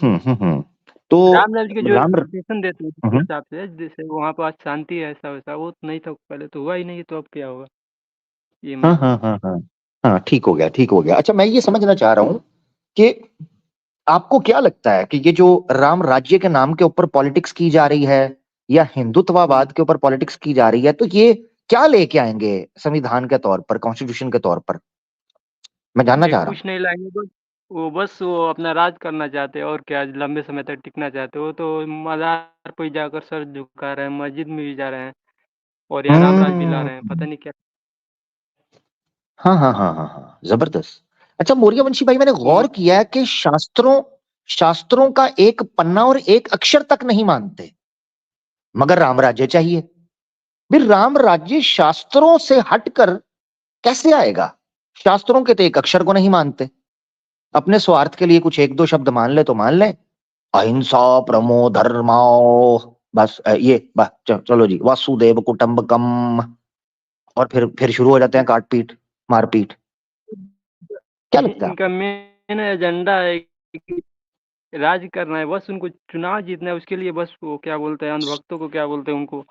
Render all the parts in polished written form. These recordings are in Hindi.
तो राम राज्य के जो राम एक्सपेक्टेशन देते हैं जिस हम्म, हिसाब से, जैसे वहाँ पर आज शांति है, ऐसा वैसा, वो तो नहीं था पहले, तो हुआ ही नहीं, तो अब क्या होगा, ये हाँ मान लो। हाँ हाँ हाँ हाँ, ठीक हो गया, ठीक हो गया। अच्छा, मैं ये समझना चाह रहा हूँ कि आपको क्या लगता है कि ये जो राम राज्य के नाम के ऊपर पॉलिटिक्स की जा रही है या हम्म। हिंदुत्ववाद के ऊपर पॉलिटिक्स की जा रही है, तो ये क्या लेके आएंगे संविधान के तौर पर, कॉन्स्टिट्यूशन के तौर पर? मैं जानना ये चाह रहा हूँ। कुछ नहीं लाएंगे, बस वो अपना राज करना चाहते हैं, और क्या, लंबे समय तक टिकना चाहते हो, तो मज़ार पे जाकर सर झुका रहे हैं, मस्जिद में भी जा रहे हैं, और यहाँ राम राज भी ला रहे हैं, पता हम्म, नहीं क्या। हाँ हाँ हाँ हाँ हाँ, जबरदस्त। अच्छा मौर्यवंशी भाई, मैंने वो गौर किया है कि शास्त्रों शास्त्रों का एक पन्ना और एक अक्षर तक नहीं मानते, मगर राम राज्य चाहिए। फिर राम राज्य शास्त्रों से हटकर कैसे आएगा? शास्त्रों के तो एक अक्षर को नहीं मानते, अपने स्वार्थ के लिए कुछ एक दो शब्द मान ले तो मान ले, अहिंसा परमो धर्माओ, बस ये बस चलो जी, वासुदेव कुटुंबकम, और फिर शुरू हो जाते हैं काट पीट, मारपीट। क्या लगता है इनका आपको? मेन एजेंडा है कि राज करना है, बस उनको चुनाव जीतना है, उसके लिए बस वो क्या बोलते हैं, अंधभक्तों को क्या बोलते हैं उनको,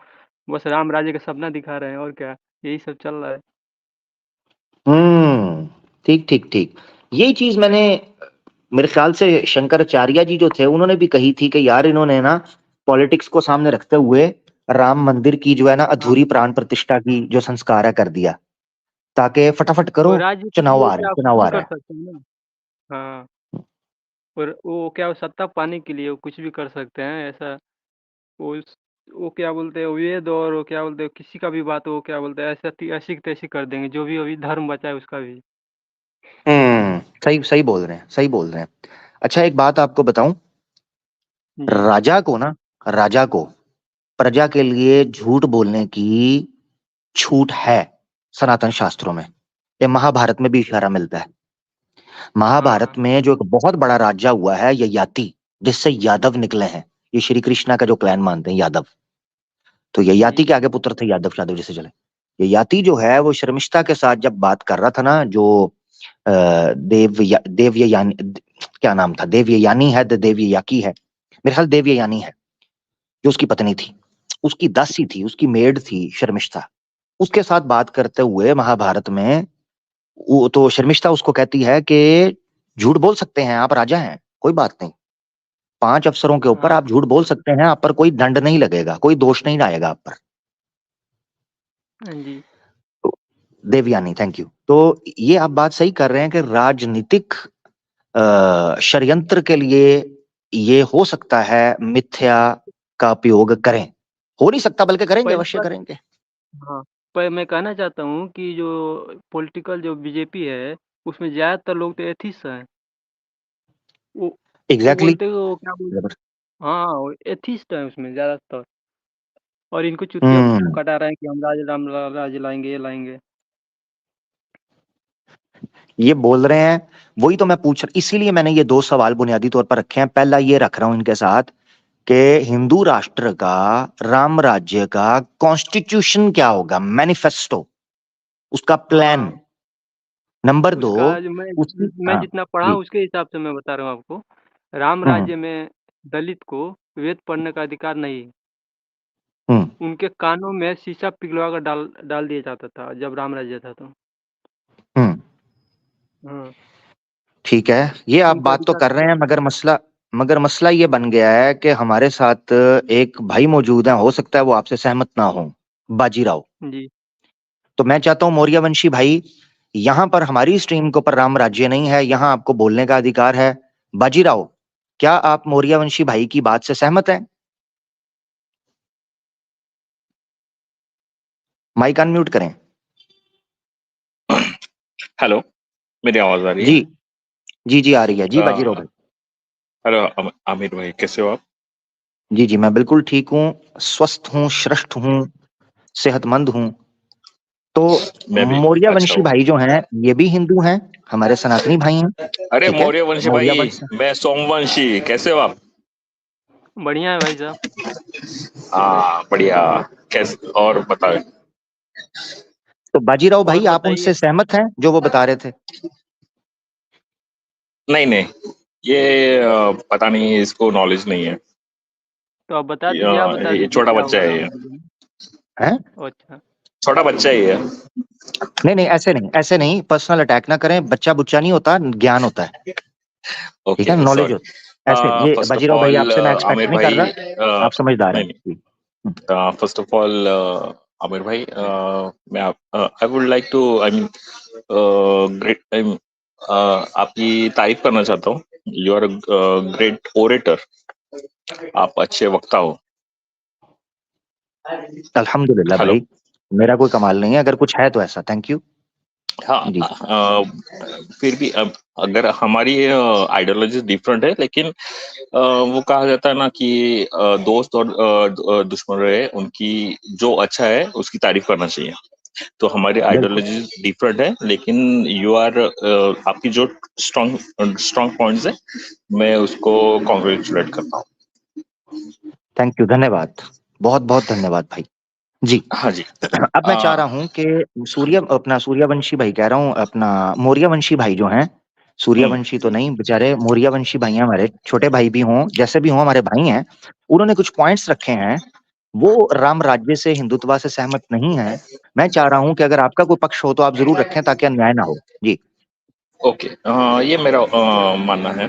बस राम राज्य का सपना दिखा रहे हैं, और क्या, यही सब चल रहा है। हम्म, ठीक ठीक ठीक। यही चीज मैंने, मेरे ख्याल से शंकराचार्य जी जो थे उन्होंने भी कही थी कि यार इन्होंने ना पॉलिटिक्स को सामने रखते हुए राम मंदिर की जो है ना हाँ, अधूरी प्राण प्रतिष्ठा की जो संस्कार है कर दिया, ताकि फटाफट वो करो, राज्य के चुनाव लिए आ रहे हैं, क्या कुछ चुनाव भी आ रहे कर हैं। सकते हैं ना। हाँ, और वो क्या, वो सत्ता पाने के लिए वो कुछ भी कर सकते हैं, ऐसा। वो वो क्या बोलते हैं, वेद और वो क्या बोलते हैं, किसी का भी बात वो क्या बोलते हैं, ऐसा ऐसी की तैसी कर देंगे, जो भी अभी धर्म बचा है उसका भी। सही सही बोल रहे हैं, सही बोल रहे हैं। अच्छा एक बात आपको बताऊं, जी। राजा को ना, राजा को प्रजा के लिए झूठ बोलने की छूट है सनातन शास्त्रों में। ये महाभारत में भी इशारा मिलता है। महाभारत हाँ। में जो एक बहुत बड़ा राज्य हुआ है ययाति, जिससे यादव निकले हैं, ये श्री कृष्णा का जो क्लैन मानते हैं यादव, तो ययाति जी। के आगे पुत्र थे यादव, यादव जैसे चले। ययाति जो है वो शर्मिष्ठा के साथ जब बात कर रहा था ना, जो देवयानी, क्या नाम था, देवयानी है, देवयाकी है, मेरे ख्याल देवयानी है, जो उसकी पत्नी थी, उसकी दासी थी, उसकी मेड थी शर्मिष्ठा। उसके साथ बात करते हुए महाभारत में, वो तो शर्मिष्ठा उसको कहती है कि झूठ बोल सकते हैं, आप राजा हैं, कोई बात नहीं, 5 अफसरों के ऊपर हाँ। आप झूठ बोल सकते हैं, आप पर कोई दंड नहीं लगेगा, कोई दोष नहीं आएगा आप पर। हाँ जी। तो देवयानी, थैंक यू। तो ये आप बात सही कर रहे हैं कि राजनीतिक षड्यंत्र के लिए ये हो सकता है मिथ्या का उपयोग करें, हो नहीं सकता बल्कि करेंगे, पहली अवश्य बात, करेंगे। हाँ, पर मैं कहना चाहता हूँ कि जो पॉलिटिकल जो बीजेपी है, उसमें ज़्यादातर लोग तो एथिस्ट हैं। वो वो एग्जैक्टली बोलते हैं, वो क्या बोलते, exactly. हाँ, वो एथिस्ट हैं उसमें ज़्यादातर, और इनको चुतिया हम्म, कटा रहे हैं कि हम राज लाएंगे, ये लाएंगे। ये बोल रहे हैं, वही तो मैं पूछ रहा, इसीलिए मैंने ये 2 सवाल बुनियादी तौर पर रखे हैं। पहला ये रख रहा हूं इनके साथ कि हिंदू राष्ट्र का, राम राज्य का कॉन्स्टिट्यूशन क्या होगा, मैनिफेस्टो, उसका प्लान। हाँ, नंबर 2, उसका जो उसकी, मैं हाँ जितना पढ़ा जी, हूँ उसके हिसाब से मैं बता रहा हूँ आपको। राम हम्म राज्य में दलित को वेद पढ़ने का अधिकार नहीं है। हम्म उनके कानों में शीशा पिघलवा कर डाल डाल दिया जाता था जब राम राज्य था तो। हम्म, हाँ, ठीक है, ये आप उनको बात तो अधिकार कर रहे हैं, मगर मसला ये बन गया है कि हमारे साथ एक भाई मौजूद है, हो सकता है वो आपसे सहमत ना हो, बाजीराव। जी। तो मैं चाहता हूं मौर्यवंशी भाई, यहां पर हमारी स्ट्रीम के ऊपर राम राज्य नहीं है, यहां आपको बोलने का अधिकार है। बाजीराव, क्या आप मौर्यवंशी भाई की बात से सहमत हैं? माइक अनम्यूट करें। हेलो, मेरी आवाज आ रही जी है? जी जी, आ रही है जी बाजीराव अ, भाई। हेलो आमिर भाई, कैसे हो आप? जी जी, मैं बिल्कुल ठीक हूँ, स्वस्थ हूँ, श्रेष्ठ हूँ, सेहतमंद हूँ। तो मैं भी अच्छा मौर्यवंशी हूँ। भाई जो हैं ये भी हिंदू हैं, हमारे सनातनी भाई हैं, अरे ठीक है, मौर्य वंशी मौर्य भाई, वंश। मैं सोमवंशी, कैसे हो आप? बढ़िया है भाई साहब। हाँ, बढ़िया। कैसे, और बताओ। तो बाजीराव और भाई, आप बताइए। उनसे सहमत हैं जो वो बता रहे थे? नहीं नहीं, ये पता नहीं, इसको नॉलेज नहीं है। तो आप बता दीजिए, आप बता ये दीजिए छोटा क्या बच्चा हुआ है राम ये, राज्य में। हैं? अच्छा। छोटा बच्चा ही है। नहीं नहीं, ऐसे नहीं, पर्सनल अटैक ना करें, बच्चा बुच्चा नहीं होता, ज्ञान होता है, ठीक है, ओके, नॉलेज सॉरी। होता है। ऐसे ये फर्स्ट ऑफ बाजीराव भाई ऑल आपसे मैं एक्सपेक्ट आमिर नहीं कर भाई, रहा, आप समझदार हैं नहीं जी। फर्स्ट ऑफ ऑल आमिर भाई, मैं I would like to, I mean great, I mean आपकी तारीफ करना चाहता हूँ। यू आर ग्रेट ओरेटर, आप अच्छे वक्ता हो। अल्हम्दुलिल्लाह हेलो। भाई, मेरा कोई कमाल नहीं है, अगर कुछ है तो ऐसा, थैंक यू हाँ, जी। फिर भी अगर हमारी आइडियोलॉजी डिफरेंट है, लेकिन वो कहा जाता है ना कि दोस्त और दुश्मन रहे, उनकी जो अच्छा है उसकी तारीफ करना चाहिए। तो हमारी बिल्कुल, आइडियोलॉजी डिफरेंट है, लेकिन यू आर आपकी जो स्ट्रॉन्ग पॉइंट्स है, मैं उसको कॉन्ग्रेचुलेट करता हूँ। थैंक यू, धन्यवाद, बहुत बहुत धन्यवाद भाई जी। हाँ जी। अब मैं चाह रहा हूं कि सूर्यवंशी भाई कह रहा हूं, अपना मौर्यवंशी भाई जो हैं, सूर्यवंशी तो नहीं बेचारे, मौर्यवंशी भाई हैं, हमारे छोटे भाई भी हों, जैसे भी हों, हमारे भाई हैं, उन्होंने कुछ पॉइंट्स रखे हैं, वो राम राज्य से, हिंदुत्व से सहमत नहीं है। मैं चाह रहा हूं कि अगर आपका कोई पक्ष हो तो आप जरूर रखें ताकि अन्याय ना हो जी। ओके, ये मेरा मानना है।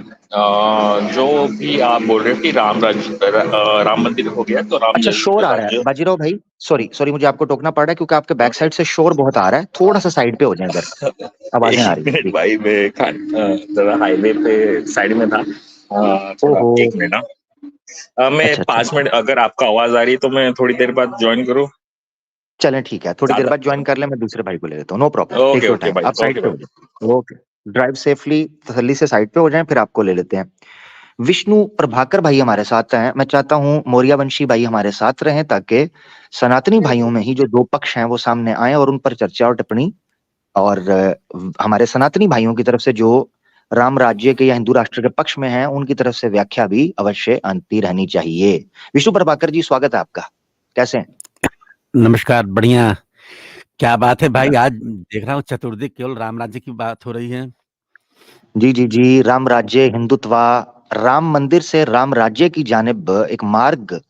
जो भी आप बोल रहे हो कि राम मंदिर हो गया तो अच्छा, शोर आ रहा है राज्य। बाजीराव भाई, सॉरी सॉरी, मुझे आपको टोकना पड़ रहा है क्योंकि आपके बैक साइड से शोर बहुत आ रहा है, थोड़ा सा साइड पे हो जाए, इधर आवाजें आ एक रही हैं मिनट जी। भाई, मैं जरा हाईवे पे साइड में था, थोड़ा ओहो, एक मिनट ना। मैं अच्छा अच्छा, 5 मिनट, अगर आपका आवाज आ रही है तो मैं थोड़ी देर बाद ज्वाइन करूँ। चलें ठीक है, थोड़ी देर ज्यादा। बाद ज्वाइन कर ले, मैं दूसरे भाई को ले लेता हूँ, no problem, take okay your okay time, भाई, आप साइड ओके पे भाई। हो जाए, ओके, ड्राइव सेफली, तसल्ली से साइड पे हो जाएं, फिर आपको ले लेते हैं। विष्णु प्रभाकर भाई हमारे साथ हैं, मैं चाहता हूं मौर्यवंशी भाई हमारे साथ रहें ताकि सनातनी भाइयों में ही जो दो पक्ष हैं वो सामने आए और उन पर चर्चा और टिप्पणी, और हमारे सनातनी भाइयों की तरफ से जो राम राज्य के या हिंदू राष्ट्र के पक्ष में हैं उनकी तरफ से व्याख्या भी अवश्य आती रहनी चाहिए। विष्णु प्रभाकर जी, स्वागत है आपका, कैसे हैं? नमस्कार, बढ़िया। क्या बात है भाई, आज देख रहा हूँ चतुर्थी केवल राम राज्य की बात हो रही है। जी जी जी, राम राज्य, हिंदुत्व, राम मंदिर से राम राज्य की जानिब एक मार्ग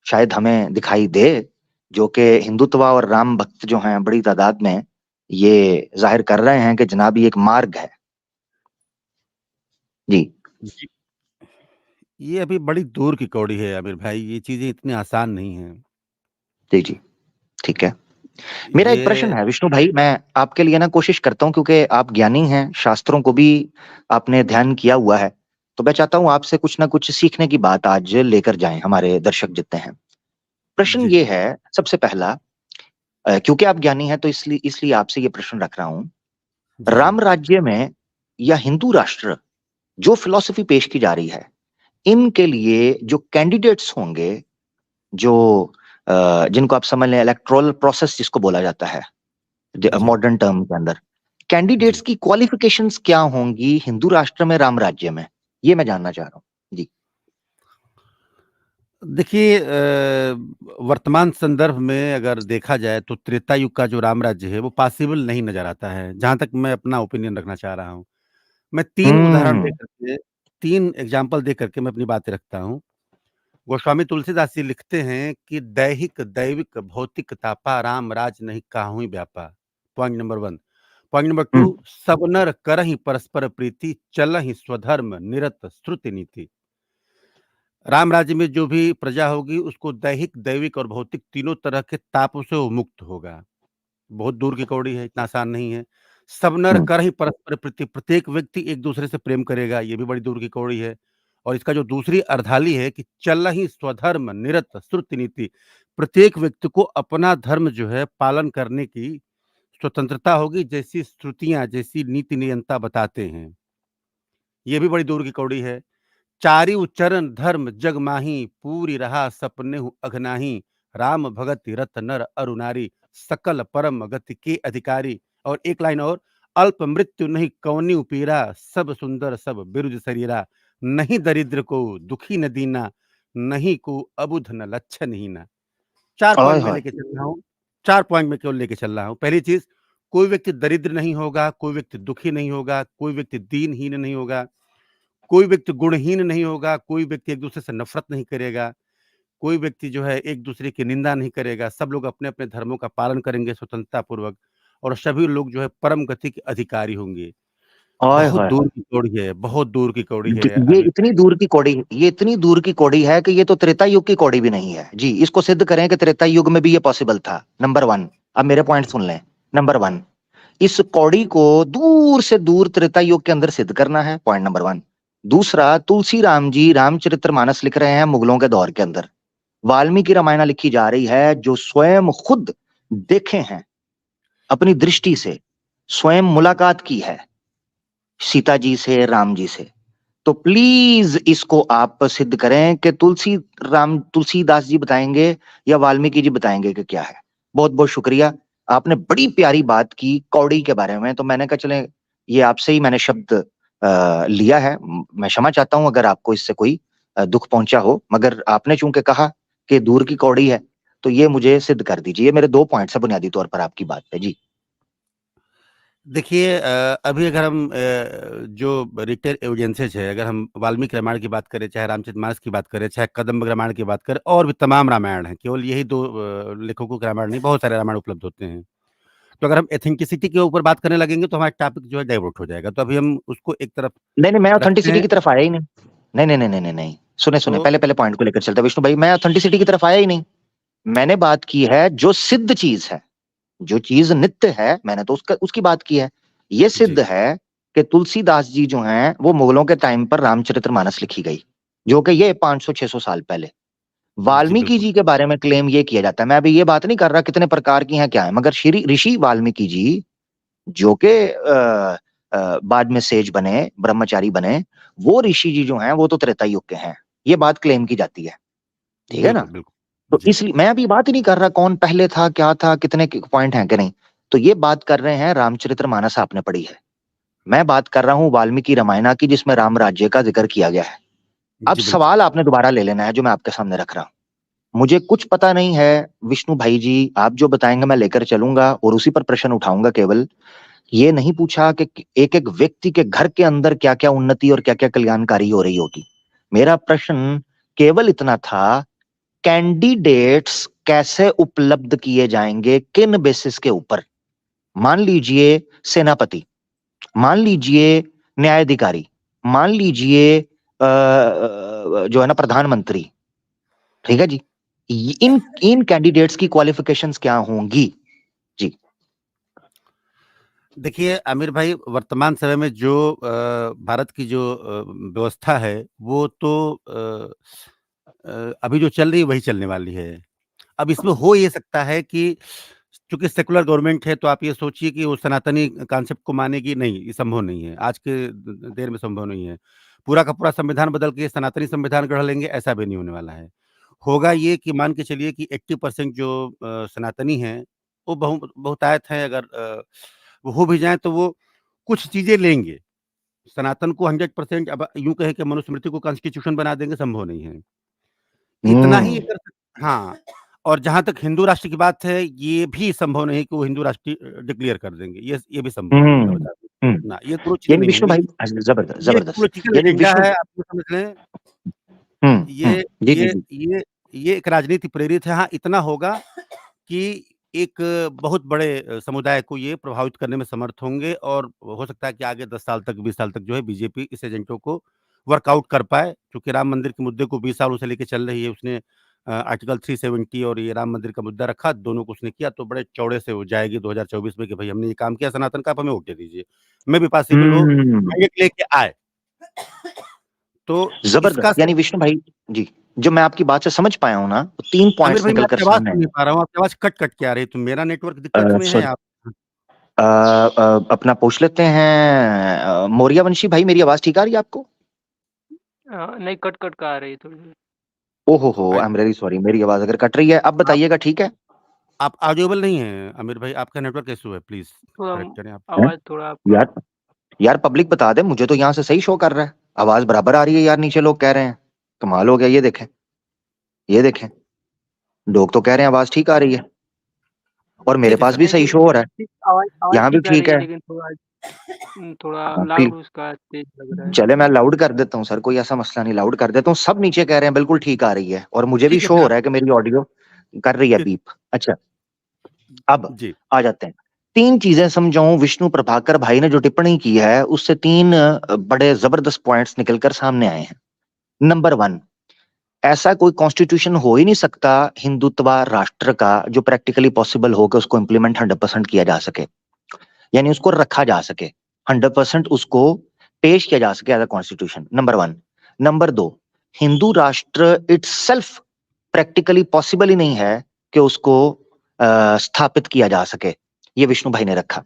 शायद हमें दिखाई दे, जो कि हिंदुत्व और राम भक्त जो हैं बड़ी तादाद में ये जाहिर कर रहे हैं कि जनाब ये एक मार्ग है जी। जी। ये अभी बड़ी दूर की कौड़ी है आमिर भाई, ये चीजें इतनी आसान नहीं है। जी जी, ठीक है। मेरा एक प्रश्न ये है विष्णु भाई, मैं आपके लिए ना कोशिश करता हूं क्योंकि आप ज्ञानी हैं, शास्त्रों को भी आपने ध्यान किया हुआ है, तो मैं चाहता हूं आपसे कुछ ना कुछ सीखने की बात आज लेकर जाएं हमारे दर्शक जितने हैं। प्रश्न जी ये जी है, सबसे पहला, क्योंकि आप ज्ञानी हैं तो इसलिए इसलिए आपसे ये प्रश्न रख रहा हूं, जी जी। राम राज्य में या हिंदू राष्ट्र जो फिलॉसफी पेश की जा रही है, इनके लिए जो कैंडिडेट्स होंगे, जो जिनको आप समझ लें इलेक्टोरल प्रोसेस जिसको बोला जाता है जी मॉडर्न टर्म के अंदर, जी। कैंडिडेट्स की क्वालिफिकेशंस क्या होंगी हिंदू राष्ट्र में, राम राज्य में, ये मैं जानना चाह रहा हूँ जी। देखिए, वर्तमान संदर्भ में अगर देखा जाए तो त्रेता युग का जो राम राज्य है वो पॉसिबल नहीं नजर आता है, जहां तक मैं अपना ओपिनियन रखना चाह रहा हूँ। मैं तीन उदाहरण दे हम्म करके, तीन एग्जाम्पल दे करके मैं अपनी बातें रखता हूँ। गोस्वामी तुलसीदास जी लिखते हैं कि दैहिक दैविक भौतिक तापा राम राज नहीं काहुं व्यापा। Point number 1। पॉइंट नंबर 2, हम्म सब नर करहि परस्पर प्रीति चलहि स्वधर्म निरत श्रुति नीति। राम राज्य में जो भी प्रजा होगी उसको दैहिक दैविक और भौतिक तीनों तरह के तापों से वो मुक्त होगा। बहुत दूर की कौड़ी है, इतना आसान नहीं है। सब नर हम्म करहि परस्पर प्रीति, प्रत्येक व्यक्ति एक दूसरे से प्रेम करेगा, ये भी बड़ी दूर की कौड़ी है। और इसका जो दूसरी अर्धाली है कि चलहि स्वधर्म निरत श्रुति नीति, प्रत्येक व्यक्ति को अपना धर्म जो है पालन करने की स्वतंत्रता होगी, जैसी श्रुतियां, जैसी नीति नियंता बताते हैं। ये भी बड़ी दूर की कौड़ी है। चारि उच्चरण धर्म जग माही, पूरी रहा सपने अघनाही, राम भगति रत नर अरु नारी, सकल परम गति के अधिकारी। और एक लाइन और, अल्प मृत्यु नहीं कौनी उपीरा, सब सुंदर सब बिरुज शरीरा, नहीं दरिद्र को दुखी न दीना, नहीं को अबुध न लक्षण हीना। 4 हाय पॉइंट में हाय, लेके चल रहा हूँ, 4 पॉइंट में केवल लेके चल रहा हूँ। पहली चीज, कोई व्यक्ति दरिद्र नहीं होगा, कोई व्यक्ति दुखी नहीं होगा, कोई व्यक्ति दीनहीन नहीं होगा, कोई व्यक्ति गुणहीन नहीं होगा, कोई व्यक्ति एक-दूसरे से नफ़रत नहीं करेगा, कोई व्यक्ति जो है एक-दूसरे की निंदा नहीं करेगा, सब लोग अपने-अपने धर्मों का पालन करेंगे स्वतंत्रतापूर्वक और सभी लोग जो है परम गति के अधिकारी होंगे। ओए बहुत होए दूर होए! की कौड़ी है, बहुत दूर की कौड़ी द है ये आमिर इतनी भाई। दूर की कौड़ी ये इतनी दूर की कौड़ी है कि ये तो त्रेता युग की कौड़ी भी नहीं है। जी, इसको सिद्ध करें कि त्रेता युग में भी ये पॉसिबल था। नंबर 1 अब मेरे पॉइंट सुन लें। नंबर 1 इस कौड़ी को दूर से दूर त्रेता युग के अंदर सिद्ध करना है, पॉइंट नंबर 1। दूसरा, तुलसी राम जी रामचरितमानस लिख रहे हैं मुगलों के दौर के अंदर। वाल्मीकि रामायण लिखी जा रही है जो स्वयं खुद देखे हैं, अपनी दृष्टि से, स्वयं मुलाकात की है सीता जी से, राम जी से। तो प्लीज इसको आप सिद्ध करें कि तुलसीदास जी बताएंगे या वाल्मीकि जी बताएंगे कि क्या है। बहुत बहुत शुक्रिया, आपने बड़ी प्यारी बात की कौड़ी के बारे में, तो मैंने कहा चले ये आपसे ही मैंने शब्द लिया है। मैं क्षमा चाहता हूं अगर आपको इससे कोई दुख पहुंचा हो, मगर आपने चूंकि कहा कि दूर की कौड़ी है तो ये मुझे सिद्ध कर दीजिए। ये मेरे 2 पॉइंट्स है बुनियादी तौर पर आपकी बात पे। जी देखिए अभी अगर हम जो रिटेल एविडेंसेस है, अगर हम वाल्मीकि रामायण की बात करें, चाहे रामचरितमानस की बात करें, चाहे कदम्ब रामायण की बात करें और भी तमाम रामायण हैं, केवल यही 2 लेखकों के रामायण नहीं, बहुत सारे रामायण उपलब्ध होते हैं। तो अगर हम एथेंटिसिटी के ऊपर बात करने लगेंगे तो हमारा टॉपिक जो है डाइवर्ट हो जाएगा। तो अभी हम उसको एक तरफ नहीं नहीं, मैं रखते ऑथेंटिसिटी हैं। की तरफ आया ही नहीं। नहीं नहीं नहीं नहीं नहीं नहीं, सुने सुने, तो पहले पहले पॉइंट को लेकर चलते हैं विष्णु भाई। मैं ऑथेंटिसिटी की तरफ आया ही नहीं। मैंने बात की है जो सिद्ध चीज है, जो चीज नित्य है, मैंने तो उसकी बात की है। ये सिद्ध जी, है कि तुलसीदास जी जो हैं वो मुगलों के टाइम पर रामचरितमानस लिखी गई, जो कि ये 500-600 साल पहले। जी वाल्मीकि बिल्कुल। जी के बारे में क्लेम ये किया जाता है। मैं अभी ये बात नहीं कर रहा कितने प्रकार की हैं क्या है, मगर श्री ऋषि वाल्मीकि जी जो कि बाद में सेज बने, ब्रह्मचारी बने, वो ऋषि जी जो हैं वो तो त्रेता युग के हैं। ये बात क्लेम की जाती है, ठीक है ना? बिल्कुल, बिल्कुल। तो जी, इसलिए मैं अभी बात ही नहीं कर रहा कौन पहले था, क्या था, कितने पॉइंट हैं कि नहीं। तो ये बात कर रहे हैं रामचरितमानस आपने पढ़ी है। मैं बात कर रहा हूं वाल्मीकि रामायण की जिसमें राम राज्य का जिक्र किया गया है। अब जी बिल्कुल। सवाल आपने दोबारा ले लेना है जो मैं आपके सामने रख रहा हूं। मुझे कुछ पता नहीं है विष्णु भाई जी, आप जो बताएंगे मैं लेकर चलूंगा और उसी पर प्रश्न उठाऊंगा। केवल ये नहीं पूछा कि एक एक व्यक्ति के घर के अंदर क्या क्या उन्नति और क्या क्या कल्याणकारी हो रही होगी। मेरा प्रश्न केवल इतना था, कैंडिडेट्स कैसे उपलब्ध किए जाएंगे, किन बेसिस के ऊपर? मान लीजिए सेनापति, मान लीजिए न्यायाधिकारी, मान लीजिए जो है ना प्रधानमंत्री, ठीक है जी। इन इन कैंडिडेट्स की क्वालिफिकेशंस क्या होंगी? जी देखिए आमिर भाई, वर्तमान समय में जो भारत की जो व्यवस्था है वो तो अभी जो चल रही है वही चलने वाली है। अब इसमें हो ये सकता है कि चूँकि सेकुलर गवर्नमेंट है तो आप ये सोचिए कि वो सनातनी कॉन्सेप्ट को मानेगी नहीं, ये संभव नहीं है। आज के देर में संभव नहीं है। पूरा का पूरा संविधान बदल के सनातनी संविधान गढ़ लेंगे, ऐसा भी नहीं होने वाला है। होगा ये कि मान के चलिए कि 80% जो सनातनी हैं, वो बहुतायत हैं। अगर वो हो भी जाएँ तो वो कुछ चीज़ें लेंगे। सनातन को 100% अब यूँ कहें कि मनुस्मृति को कॉन्स्टिट्यूशन बना देंगे, संभव नहीं है। इतना ही हम्म कर सक हाँ, और जहाँ तक हिंदू राष्ट्र की बात है, ये भी संभव नहीं कि वो हिंदू राष्ट्र डिक्लेयर कर देंगे। ये भी संभव नहीं है, मैं हम्म बता दूँ। हम्म ना, ये दोनों चीज़ें यानी नहीं विष्णु होंगी। भाई, जबरदस्त ये एक जबरदस्त। पॉलिटिकल यानी एजेंडा विष्णु, है, आप ये समझ लें। ये जी जी ये जी। ये ये एक राजनीति प्रेरित है। हाँ, इतना होगा कि एक बहुत बड़े समुदाय को ये प्रभावित करने में समर्थ होंगे और हो सकता है कि आगे 10 साल तक, 20 साल तक जो है बीजेपी इस एजेंडों को वर्कआउट कर पाए। क्योंकि राम मंदिर के मुद्दे को 20 सालों से लेके चल रही है। उसने आर्टिकल 370 और ये राम मंदिर का मुद्दा रखा, दोनों को उसने किया, तो बड़े चौड़े से हो जाएगी 2024 में कि भाई हमने ये काम किया सनातन का, आप हमें वोट दे दीजिए। मे बी पॉसिबल वो हम्म मैंडेट लेके आए। तो इसका जबरदस्त। यानी विष्णु भाई जी, जो मैं आपकी बात से समझ पाया हूं ना, तो 3 आमिर पॉइंट्स भाई, मैं निकल कर आपकी आवाज़ सामने सुन नहीं पा रहा हूँ, आपकी आवाज़ कट-कट के आ रही है, तो मेरा नेटवर्क दिक्कत में है सॉरी, आप अपना पूछ लेते हैं मौर्य वंशी भाई, मेरी आवाज ठीक आ रही है आपको? नहीं, कट-कट का आ रही है थोड़ी। ओहो, आई एम रियली सॉरी, मेरी आवाज अगर कट रही है अब आप बताइएगा, ठीक है? आप ऑडिबल नहीं हैं आमिर भाई, आपका नेटवर्क इश्यू है, प्लीज़ थोड़ा करेक्ट करें आप। हैं? आवाज़ थोड़ा आपका। यार यार पब्लिक बता दे, मुझे तो यहाँ से सही शो कर रहा है, आवाज बराबर आ रही है यार, नीचे लोग कह रहे हैं। कमाल हो गया, ये देखें, ये देखें, लोग तो कह रहे हैं आवाज ठीक आ रही है और मेरे ठीक है पास सर। भी नहीं, सही शो हो रहा है, ठीक आवाज़ आवाज़ यहाँ भी ठीक आ ठीक रही है, है। लेकिन थोड़ा थोड़ा हाँ, लाउड उसका तेज लग रहा है। चले मैं लाउड कर देता हूँ सर, कोई ऐसा मसला नहीं, लाउड कर देता हूँ। सब नीचे कह रहे हैं बिल्कुल ठीक आ रही है, और मुझे भी ठीक है, शो फिर हो आप रहा है कि मेरी ऑडियो कर रही है फिर बीप। अच्छा, अब जी, आ जाते हैं। 3 चीजें समझाऊं, विष्णु प्रभाकर भाई ने जो टिप्पणी की है उससे 3 बड़े जबरदस्त पॉइंट्स निकलकर सामने आए हैं। नंबर 1, ऐसा कोई कॉन्स्टिट्यूशन हो ही नहीं सकता हिंदुत्व राष्ट्र का जो प्रैक्टिकली पॉसिबल हो कि उसको इंप्लीमेंट 100% किया जा सके, यानी उसको रखा जा सके, 100% उसको पेश किया जा सके as a constitution. Number 1। Number 2, Hindu राष्ट्र इटसेल्फ प्रैक्टिकली पॉसिबल ही नहीं है कि उसको स्थापित किया जा सके, ये विष्णु भाई ने रखा।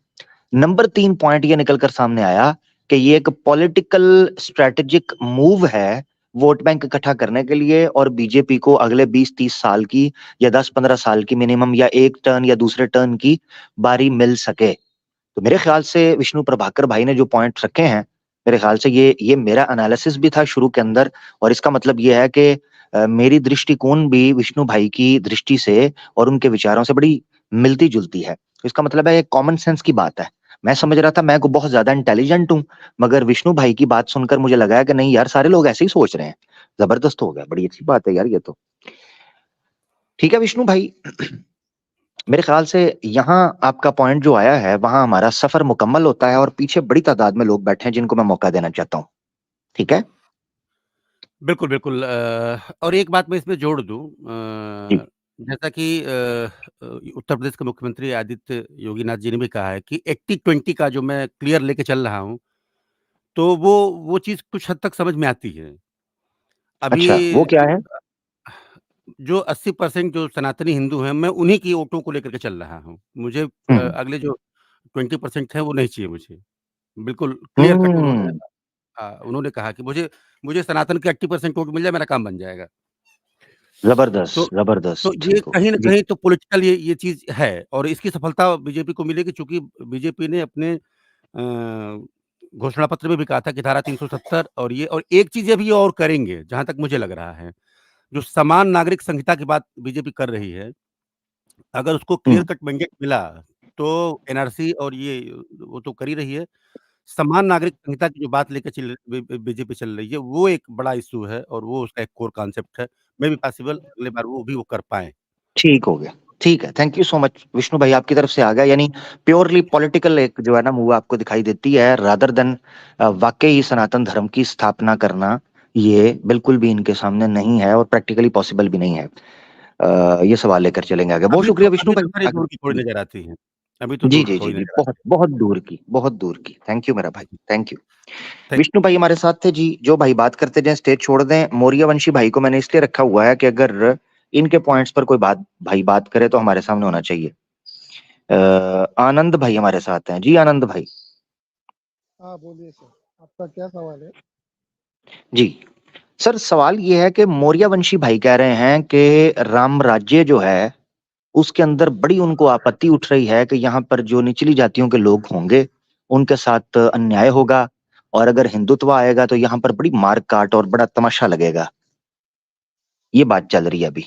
नंबर 3 पॉइंट ये निकलकर सामने आया कि ये एक पॉलिटिकल स्ट्रेटेजिक मूव है वोट बैंक इकट्ठा करने के लिए, और बीजेपी को अगले 20-30 साल की या 10-15 साल की मिनिमम, या एक टर्न या दूसरे टर्न की बारी मिल सके। तो मेरे ख्याल से विष्णु प्रभाकर भाई ने जो पॉइंट रखे हैं, मेरे ख्याल से ये मेरा एनालिसिस भी था शुरू के अंदर, और इसका मतलब ये है कि मेरी दृष्टिकोण भी विष्णु भाई की दृष्टि से और उनके विचारों से बड़ी मिलती जुलती है। तो इसका मतलब है ये कॉमन सेंस की बात है। मैं समझ रहा था मैं को बहुत ज्यादा इंटेलिजेंट हूं, मगर विष्णु भाई की बात सुनकर मुझे लगा है कि नहीं यार, सारे लोग ऐसे ही सोच रहे हैं। जबरदस्त हो गया, बड़ी अच्छी बात है यार ये तो। ठीक है विष्णु भाई, मेरे ख्याल से यहाँ आपका पॉइंट जो आया है वहां हमारा सफर मुकम्मल होता है, और पीछे बड़ी तादाद में लोग बैठे हैं जिनको मैं मौका देना चाहता हूँ। ठीक है बिल्कुल, बिल्कुल और एक बात मैं इसमें जोड़ दूँ जी। जैसा कि उत्तर प्रदेश के मुख्यमंत्री आदित्य योगीनाथ जी ने भी कहा है कि 80-20 का जो मैं क्लियर लेके चल रहा हूँ, तो वो चीज़ कुछ हद तक समझ में आती है। अभी अच्छा, वो क्या है? जो 80% जो सनातनी हिंदू हैं, मैं उन्हीं की वोटों को लेकर के चल रहा हूँ। मुझे हम्म अगले जो 20% हैं, वो नहीं चाहिए मुझे। बिल्कुल क्लियर कट हम्म उन्होंने कहा कि मुझे मुझे सनातन के 80% वोट मिल जाए, मेरा काम बन जाएगा। तो जबरदस्त तो जबरदस्त, ये ठीक हो कहीं न गया जी। कहीं तो पॉलिटिकल ये चीज़ है और इसकी सफलता बीजेपी को मिलेगी चूँकि बीजेपी ने अपने घोषणा पत्र में भी कहा था कि धारा 370 और एक चीज़ अभी ये और करेंगे, जहाँ तक मुझे लग रहा है। जो समान नागरिक संहिता की बात बीजेपी कर रही है, अगर उसको क्लियर हम्म कट मैंडेट मिला, तो एनआरसी और ये वो तो कर ही रही है। समान नागरिक संहिता की जो बात लेके चल बीजेपी चल रही है, वो एक बड़ा इश्यू है और वो उसका एक कोर कांसेप्ट है। मे बी पॉसिबल अगली बार वो कर पाएँ। ठीक हो गया, ठीक है। Thank you so much Vishnu भाई, आपकी तरफ से आ गया, यानी प्योरली पॉलिटिकल एक जो है ना मूव आपको दिखाई देती है, रादर देन वाकई सनातन धर्म की स्थापना करना, ये बिल्कुल भी इनके सामने नहीं है और प्रैक्टिकली पॉसिबल भी नहीं है। ये सवाल लेकर चलेंगे आगे। बहुत शुक्रिया विष्णु अभी तो भाई, सारी आगे दूर की कौड़ी जी। नज़र आती हैं। अभी तो जी दूर की जी जी कौड़ी जी, नज़र बहुत आती बहुत दूर की, बहुत दूर की। थैंक यू मेरा भाई, है। Thank you. थैंक विष्णु भाई हमारे साथ थे जी। जो भाई बात करते जाए स्टेज छोड़ दें। मौर्य वंशी भाई को मैंने इसलिए रखा हुआ है कि अगर इनके पॉइंट्स पर कोई बात करे तो हमारे सामने होना चाहिए। आनंद भाई हमारे साथ हैं जी। आनंद भाई हाँ बोलिए सर, आपका क्या सवाल है? जी। सर सवाल ये है कि मौर्य वंशी भाई कह रहे हैं कि राम राज्य जो है उसके अंदर बड़ी उनको आपत्ति उठ रही है कि यहाँ पर जो निचली जातियों के लोग होंगे उनके साथ अन्याय होगा, और अगर हिंदुत्व आएगा तो यहाँ पर बड़ी मार काट और बड़ा तमाशा लगेगा। ये बात चल रही है अभी।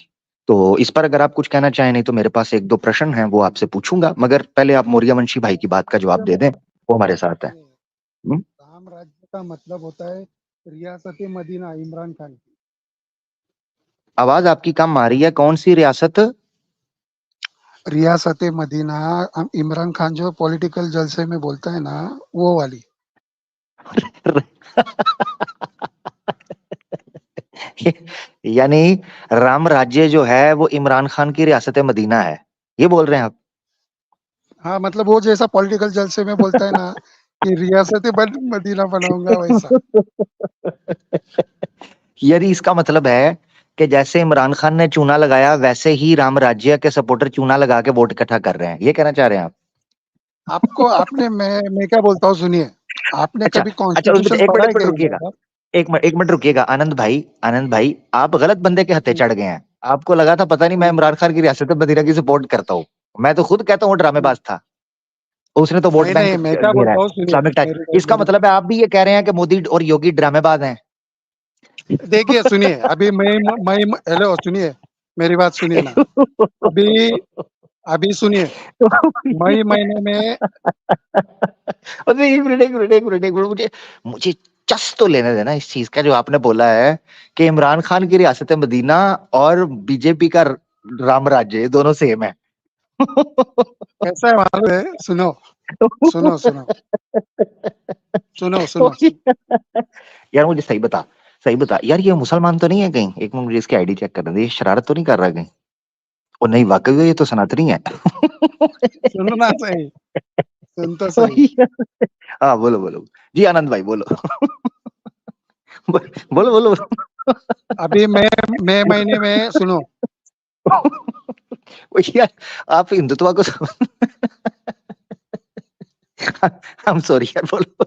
तो इस पर अगर आप कुछ कहना चाहें, नहीं तो मेरे पास 1-2 प्रश्न हैं वो आपसे पूछूंगा, मगर पहले आप मौर्य वंशी भाई की बात का जवाब दे दें, वो हमारे साथ है। सुनिए, हम्म? राम राज्य का मतलब होता है रियासत मदीना इमरान खान की। आवाज आपकी कम आ रही है, कौन सी रियासत? रियासत मदीना, इमरान खान जो पॉलिटिकल जलसे में बोलता है ना, वो वाली। यानी राम राज्य जो है वो इमरान खान की रियासत मदीना है, ये बोल रहे हैं आप? हाँ मतलब वो जैसा पॉलिटिकल जलसे में बोलता है ना कि रियासत मदीना बनाऊंगा, वैसा। यानी इसका मतलब है कि जैसे इमरान खान ने चूना लगाया वैसे ही राम राज्य के सपोर्टर चूना लगा के वोट इकट्ठा कर रहे हैं, ये कहना चाह रहे हैं आप? आपको आपने मैं क्या बोलता हूँ, सुनिए। आपने अच्छा कभी अच्छा, कॉन्स्टिट्यूशन एक पढ़ा है मिनट क्या रुकिएगा, इंडिया का? एक मिनट रुकिएगा। आनंद भाई, आनंद भाई, आप गलत बंदे के हत्थे चढ़ गए हैं। आपको लगा था पता नहीं मैं इमरान खान की रियासत मदीना की सपोर्ट करता हूँ। मैं तो खुद कहता हूँ ड्रामेबाज था, उसने तो वोट नहीं बैंक नहीं, मैं क्या घेरा है, बोलता हूँ, सुनिए। Islamic type. मेरी इसका मेरी मतलब है आप भी ये कह रहे हैं कि मोदी और योगी ड्रामेबाज हैं? देखिए सुनिए, अभी मैं हेलो सुनिए, मेरी बात सुनिए ना। अभी अभी सुनिए, मई महीने में अरे एक मिनट मुझे मुझे चस तो लेने देना इस चीज का जो आपने बोला है कि इमरान खान की रियासत मदीना और बीजेपी का राम राज्य ये दोनों सेम है। कैसा है मालूम है? सुनो सुनो सुनो सुनो सुनो यार मुझे सही बता यार, ये मुसलमान तो नहीं है कहीं? एक मिनट मुझे इसकी आईडी चेक करने दे, ये शरारत तो नहीं कर रहा कहीं? और नहीं, वाकई ये तो सनातनी है। सुनना सही, सुन तो सही। हाँ बोलो बोलो जी, आनंद भाई बोलो। बोलो बोलो। अभी मई महीने में सुनो, वो यार आप हिंदुत्व को I'm sorry यार, बोलो।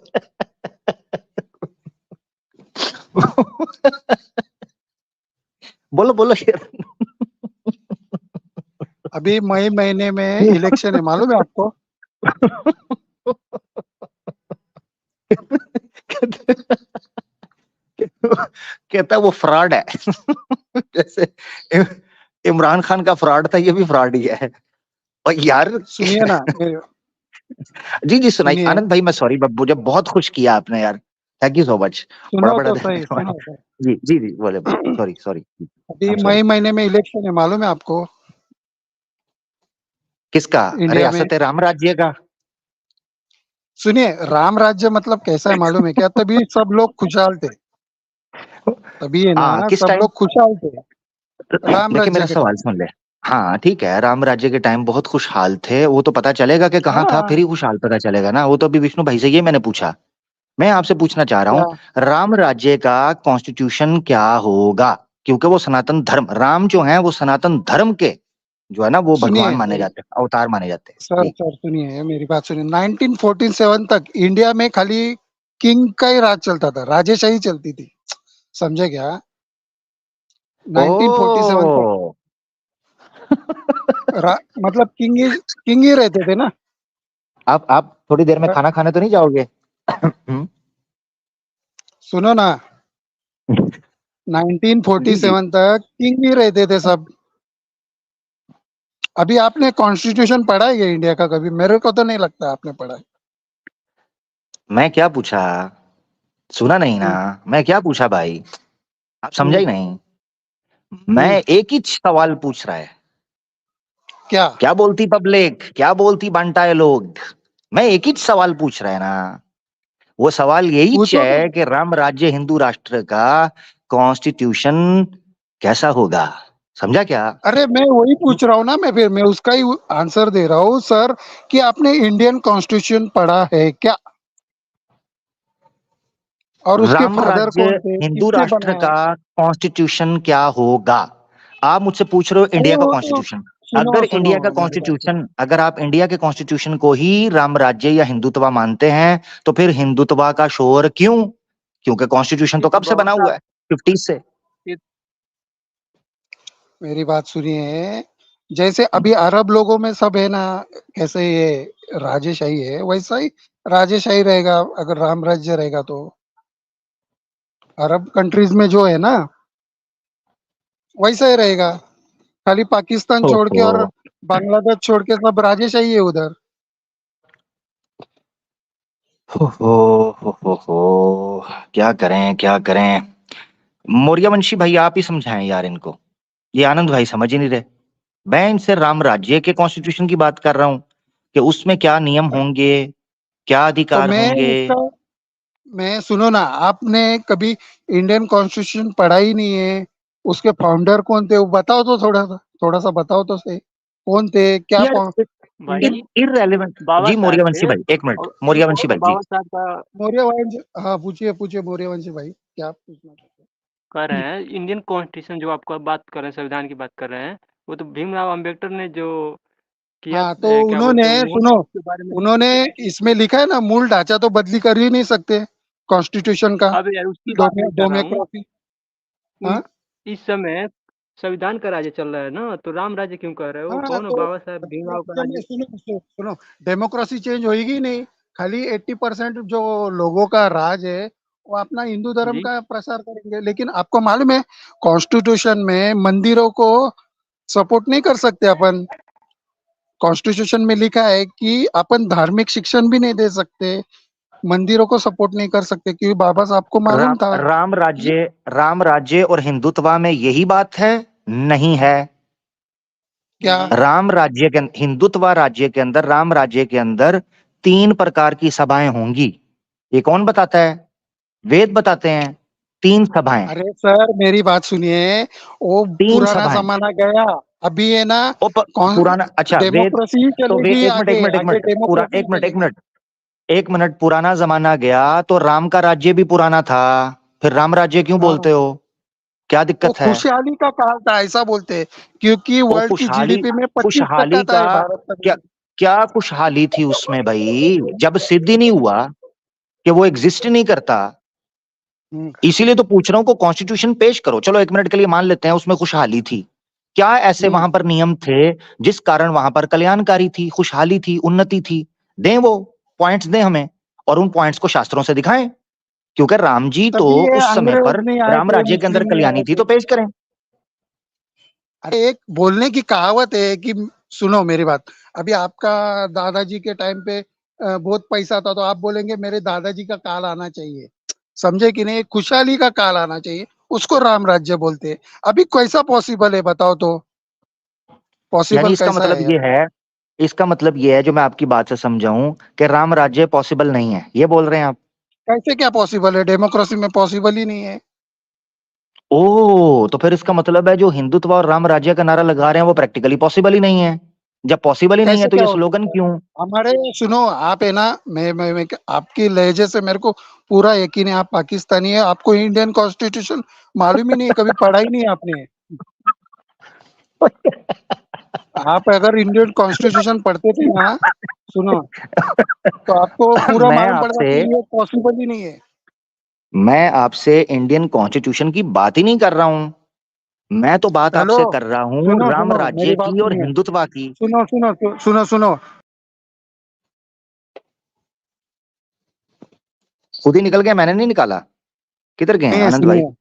बोलो बोलो यार। अभी मई महीने में इलेक्शन है, मालूम है आपको? कहता वो फ्रॉड है। जैसे इमरान खान का फ्रॉड था, ये भी फ्रॉड ही है। और यार सुनिए ना जी सुनाई सुनिए, आनंद भाई, मैं सॉरी, मुझे बहुत खुश किया आपने यार, थैंक यू सो मच। बड़ा सुनो बड़ा तो सही, सुनो तो। जी बोले सॉरी सॉरी। अभी I'm sorry। मई महीने में इलेक्शन है, मालूम है आपको? किसका? इंडिया में। रियासत राम राज्य का? सुनिए, राम राज्य मतलब कैसा है मालूम है क्या? तभी सब लोग खुशहाल थे, तभी है हाँ ना, किस सब टाइम? लोग खुशहाल थे राम लेकिन राज्य मेरा के सवाल टाइम। सुन ले। हाँ ठीक है, राम राज्य के टाइम बहुत खुशहाल थे, वो तो पता चलेगा कि कहाँ था, फिर हाँ, ही खुशहाल पता चलेगा ना। वो तो अभी विष्णु भाई से ये मैंने पूछा। मैं आपसे पूछना चाह रहा क्या? हूँ, राम राज्य का कॉन्स्टिट्यूशन क्या होगा? क्योंकि वो सनातन धर्म, राम जो है वो सनातन धर्म के जो है ना, वो भगवान सुनिए माने जाते हैं, अवतार माने जाते हैं सर, जी। सुनिए मेरी बात सुनिए। 1947 तक इंडिया में खाली किंग का ही राज चलता था, राजेशाही चलती थी, समझे क्या? 1947 तक ओ मतलब किंग ही रहते थे ना। आप थोड़ी देर में र- खाना खाने तो नहीं जाओगे? सुनो ना, जी जी। 1947 तक किंग ही रहते थे सब। अभी आपने कॉन्स्टिट्यूशन पढ़ा है ये इंडिया का कभी? मेरे को तो नहीं लगता आपने पढ़ा है। मैं क्या पूछा? सुना नहीं ना? हम्म, मैं क्या पूछा भाई? आप समझा हम्म, ही नहीं। मैं हम्म, एक ही सवाल पूछ रहा है। क्या? क्या बोलती पब्लिक, क्या बोलती बंटाए लोग? मैं एक ही सवाल पूछ रहा है ना। वो सवाल यही पूछो तो। है कि राम राज्य हिंदू राष्ट्र का कॉन्स्टिट्यूशन कैसा होगा? समझा क्या? अरे मैं वही पूछ रहा हूँ ना, मैं उसका ही आंसर दे रहा हूँ सर, कि आपने इंडियन कॉन्स्टिट्यूशन पढ़ा है क्या? और उसके राम फादर राज्य कौन थे, हिंदू किसने राष्ट्र बनाया? का कॉन्स्टिट्यूशन क्या होगा? आप मुझसे पूछ रहे हो अरे इंडिया का वो तो कॉन्स्टिट्यूशन। सुनो अगर सुनो इंडिया का मेरी बात सुनो। कॉन्स्टिट्यूशन, अगर आप इंडिया के कॉन्स्टिट्यूशन को ही राम राज्य या हिंदुत्व मानते हैं, तो फिर हिंदुत्व का शोर क्यों? क्योंकि कॉन्स्टिट्यूशन ये तो तो कब से बहुत बना हुआ है? 50 से। ये मेरी बात सुनिए, जैसे अभी अरब लोगों में सब है ना, कैसे ये राजेशाही है, वैसा ही राजेशाही रहेगा अगर राम राज्य रहेगा तो। अरब कंट्रीज में जो है ना, वैसा ही रहेगा। खाली पाकिस्तान छोड़ के और ओहो बांग्लादेश छोड़ के सब राजेशाही है उधर। हो क्या करें क्या करें? मौर्यवंशी भाई आप ही समझाएं यार इनको, ये आनंद भाई समझ ही नहीं रहे। मैं इनसे राम राज्य के कॉन्स्टिट्यूशन की बात कर रहा हूँ कि उसमें क्या नियम होंगे, क्या तो अधिकार होंगे। मैं सुनो ना, आपने कभी इंडियन कॉन्स्टिट्यूशन पढ़ा ही नहीं है। उसके फाउंडर कौन थे वो बताओ तो, थोड़ा सा बताओ तो सही। कौन थे क्या यार भाई इररेलेवेंट। बाबा जी साहब मौर्यवंशी थे। भाई, एक मिनट, और ये मौर्यवंशी भाई जी। बाबा साहब का मौर्य वंश? हाँ पूछिए पूछिए मौर्यवंशी भाई, क्या पूछना चाहते कह रहे हैं इंडियन कॉन्स्टिट्यूशन जो आपका बात कर रहे हैं, संविधान की बात कर रहे हैं, वो तो भीमराव अंबेडकर ने जो हैं? किया, हाँ तो क्या उन्होंने, बोलते हैं, उन्होंने सुनो, उसके बारे में। उन्होंने इसमें लिखा है ना, मूल ढांचा तो बदली कर ही नहीं सकते कॉन्स्टिट्यूशन का। अब यार उसकी बात नहीं कर रहा हूँ। डेमोक्रेसी। उन हाँ इस समय संविधान का राज्य चल रहा है ना, तो राम राज्य क्यों कह रहे हो? हाँ, कौन है? तो बाबा साहब भीमराव का डेमोक्रेसी में राज्य। सुनो, डेमोक्रेसी चेंज होगी नहीं। खाली 80% जो लोगों का राज है वो अपना हिंदू धर्म जी का प्रसार करेंगे। लेकिन आपको मालूम है, कॉन्स्टिट्यूशन में मंदिरों को सपोर्ट नहीं कर सकते अपन। कॉन्स्टिट्यूशन में लिखा है कि अपन धार्मिक शिक्षण भी नहीं दे सकते, मंदिरों को सपोर्ट नहीं कर सकते, क्योंकि बाबा साहब को मालूम राम था कि राम राज्य और हिंदुत्व में यही बात है? नहीं है। क्या हिंदुत्व राज्य के अंदर, राम राज्य के अंदर 3 प्रकार की सभाएं होंगी। ये कौन बताता है? वेद बताते हैं। 3 सभाएं। अरे सर मेरी बात सुनिए, वो 3 पुराना सभाएं। जमाना गया, अभी है ना कौन पुराना, अच्छा वेद, डेमोक्रेसी ही तो वे चलेगी एक मिनट एक आगे, मिनट एक आगे मिनट पूरा डेमोक्रेसी ही एक मिनट एक चलेगी। मिनट एक मिनट पुराना जमाना गया तो राम का राज्य भी पुराना था, फिर राम राज्य क्यों हाँ, बोलते हो? क्या वो दिक्कत है? खुशहाली का काल था ऐसा बोलते हैं, क्योंकि वो वर्ल्ड की खुशहाली जीडीपी में 25% खुशहाली था का ये भारत का क्या? GDP। क्या खुशहाली थी उसमें भाई, जब सिद्ध ही नहीं हुआ कि वो एग्जिस्ट नहीं करता? हम्म, इसीलिए तो पूछ रहा हूं को कॉन्स्टिट्यूशन पेश करो। चलो 1 मिनट के लिए मान लेते हैं उसमें खुशहाली थी। क्या ऐसे हम्म। वहां पर नियम थे जिस कारण वहां पर कल्याणकारी थी, खुशहाली थी, उन्नति थी? दें वो पॉइंट्स, दें हमें, और उन पॉइंट्स को शास्त्रों से दिखाएं। क्योंकि राम जी तो तभी ये उस समय पर अंग्रेज नहीं आए राम थे, राज्य के अंदर मुस्लिम नहीं कल्याणी आए थी, थे। तो पेश करें। अरे एक बोलने की कहावत है कि सुनो मेरी बात, अभी आपका दादाजी के टाइम पे बहुत पैसा था, तो आप बोलेंगे मेरे दादाजी का काल आना चाहिए, समझे कि नहीं? खुशहाली का काल आना चाहिए, उसको राम राज्य बोलते हैं। अभी कैसा पॉसिबल है बताओ तो, यानी पॉसिबल इसका कैसा मतलब है? ये है, इसका मतलब ये है, जो मैं आपकी बात से समझाऊं, कि राम राज्य पॉसिबल नहीं है, ये बोल रहे हैं आप? कैसे क्या पॉसिबल है? डेमोक्रेसी में पॉसिबल ही नहीं है। ओ, तो फिर इसका मतलब है जो हिंदुत्व और राम राज्य का नारा लगा रहे हैं वो प्रैक्टिकली पॉसिबल ही नहीं है। जब पॉसिबल ही नहीं है कैसे तो क्या ये हो स्लोगन सकता है? क्यों? हमारे सुनो, आप है ना, मैं आपकी लहजे से मेरे को पूरा यकीन है आप पाकिस्तानी है, आपको इंडियन कॉन्स्टिट्यूशन मालूम ही नहीं है, कभी पढ़ा ही नहीं है आपने। आप अगर इंडियन कॉन्स्टिट्यूशन पढ़ते थे ना, सुनो, तो आपको पूरा मैं मालूम पड़ता आपसे कि ये पॉसिबल ही नहीं है। मैं आपसे इंडियन कॉन्स्टिट्यूशन की बात ही नहीं कर रहा हूं। मैं तो बात हेलो, आपसे कर रहा हूँ सुनो राम सुनो मेरी राज्य बात की और सुनिए, हिंदुत्व की। सुनो सुनो सुनो सुनो, खुद ही निकल गए, मैंने नहीं निकाला। किधर गए हैं सुनिए आनंद भाई? सुनिए,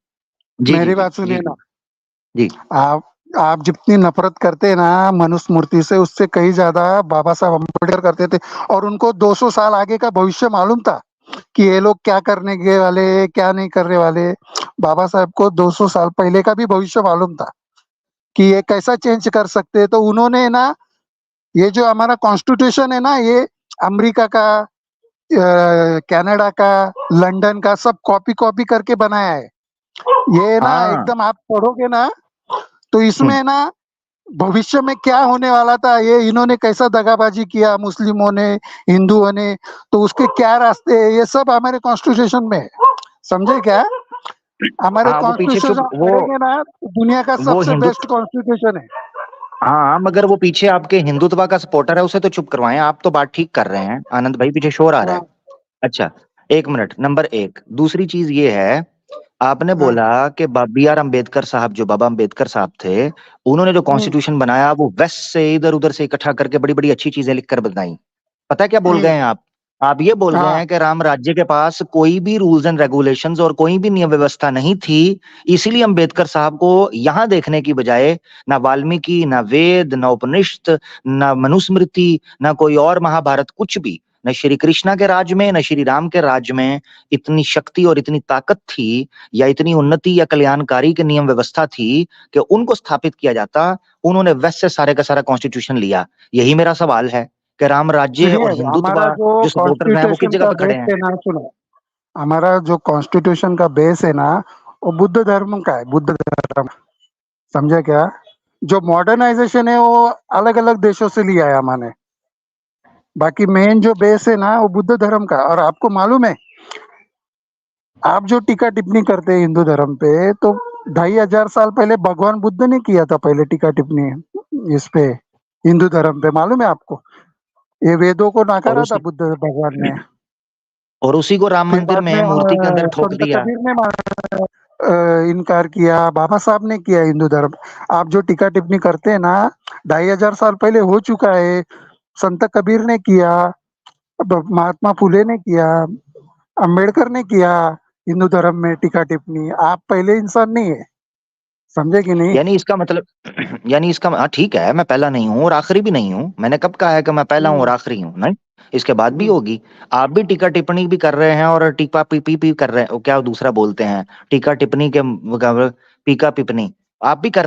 जी जी मेरी जी बात जी सुनिए जी ना। जी। आप जितनी नफरत करते हैं ना मनुस्मृति से, उससे कहीं ज्यादा बाबा साहब अम्बेडकर करते थे, और उनको 200 साल आगे का भविष्य मालूम था कि ये लोग क्या करने के वाले, क्या नहीं करने वाले। बाबा साहब को 200 साल पहले का भी भविष्य मालूम था कि ये कैसा चेंज कर सकते हैं। तो उन्होंने ना, ये जो हमारा कॉन्स्टिट्यूशन है ना, ये अमेरिका का, कनाडा का, लंदन का सब कॉपी कॉपी करके बनाया है। ये ना हाँ। एकदम आप पढ़ोगे ना, तो हम्म। इसमें ना भविष्य में क्या होने वाला था, ये इन्होंने कैसा दगाबाजी किया मुस्लिमों ने, हिंदुओं ने, तो उसके क्या रास्ते हैं, ये सब हमारे कॉन्स्टिट्यूशन में है। समझे क्या? हमारे हाँ, वो पीछे कॉन्स्टिट्यूशन चुप, आप पढ़ेंगे ना, तो दुनिया का वो सबसे हिंदू, बेस्ट कॉन्स्टिट्यूशन है। हाँ मगर वो पीछे आपके हिंदुत्व का सपोर्टर है, उसे तो चुप करवाएं। आप तो बात ठीक कर रहे हैं आनंद भाई, पीछे शोर आ रहा हाँ, है। अच्छा, 1 मिनट। नंबर 1, दूसरी चीज ये है, आपने हाँ, बोला कि बी आर अम्बेडकर साहब, जो बाबा अम्बेडकर साहब थे, उन्होंने जो हम्म, कॉन्स्टिट्यूशन बनाया वो वेस्ट से इधर उधर से इकट्ठा करके बड़ी बड़ी अच्छी चीजें लिखकर बनाई। पता है क्या बोल गए हम्म, हैं आप? आप ये बोल गए हाँ, हैं कि राम राज्य के पास कोई भी रूल्स एंड रेगुलेशंस और कोई भी नियम व्यवस्था नहीं थी, इसीलिए अंबेडकर साहब को यहां देखने की बजाय ना वाल्मीकि, ना वेद, ना उपनिषद, ना मनुस्मृति, ना कोई और महाभारत, कुछ भी, न श्री कृष्णा के राज में, न श्री राम के राज में इतनी शक्ति और इतनी ताकत थी, या इतनी उन्नति या कल्याणकारी की नियम व्यवस्था थी कि उनको स्थापित किया जाता। उन्होंने वेस्ट से सारे का सारा कॉन्स्टिट्यूशन लिया। यही मेरा सवाल है कि राम राज्य सुनिए, और हिंदुत्व हमारा जो जो सपोर्टर्स हैं वो किस कॉन्स्टिट्यूशन जगह का पर खड़े बेस हैं? है ना, सुनो, हमारा जो कॉन्स्टिट्यूशन का बेस है ना, वो बुद्ध धर्म का है, बुद्ध धर्म। समझे क्या? जो मॉडर्नाइजेशन है वो अलग अलग देशों से लिया है हमारे, बाकी मेन जो बेस है ना वो बुद्ध धर्म का। और आपको मालूम है, आप जो टीका टिप्पणी करते हैं हिंदू धर्म पे, तो 2500 साल पहले भगवान बुद्ध ने किया था पहले टीका टिप्पणी इस पे, हिंदू धर्म पे, मालूम है आपको? ये वेदों को और नकारा था उसी बुद्ध भगवान ने। और उसी को राम फिर मंदिर बाद में में मूर्ति के अंदर ठोक संत दिया। कबीर ने इनकार किया, बाबा साहब ने किया हिंदू धर्म। आप जो टीका टिप्पणी करते हैं ना, 2500 साल पहले हो चुका है। संत कबीर ने किया, महात्मा फुले ने किया, अंबेडकर ने किया हिंदू धर्म में टीका टिप्पणी। आप पहले इंसान नहीं है, समझे कि नहीं? यानी इसका मतलब यानी इसका हाँ ठीक है, मैं पहला नहीं हूँ और आखिरी भी नहीं हूँ। मैंने कब कहा है कि मैं पहला हूँ और आखिरी हूँ? नहीं, इसके बाद भी होगी। आप भी टीका टिप्पणी भी कर रहे हैं और टीका पीपी भी कर रहे हैं, क्या दूसरा बोलते हैं टीका टिप्पणी के पीका पिपनी, आप भी कर रहे हैं।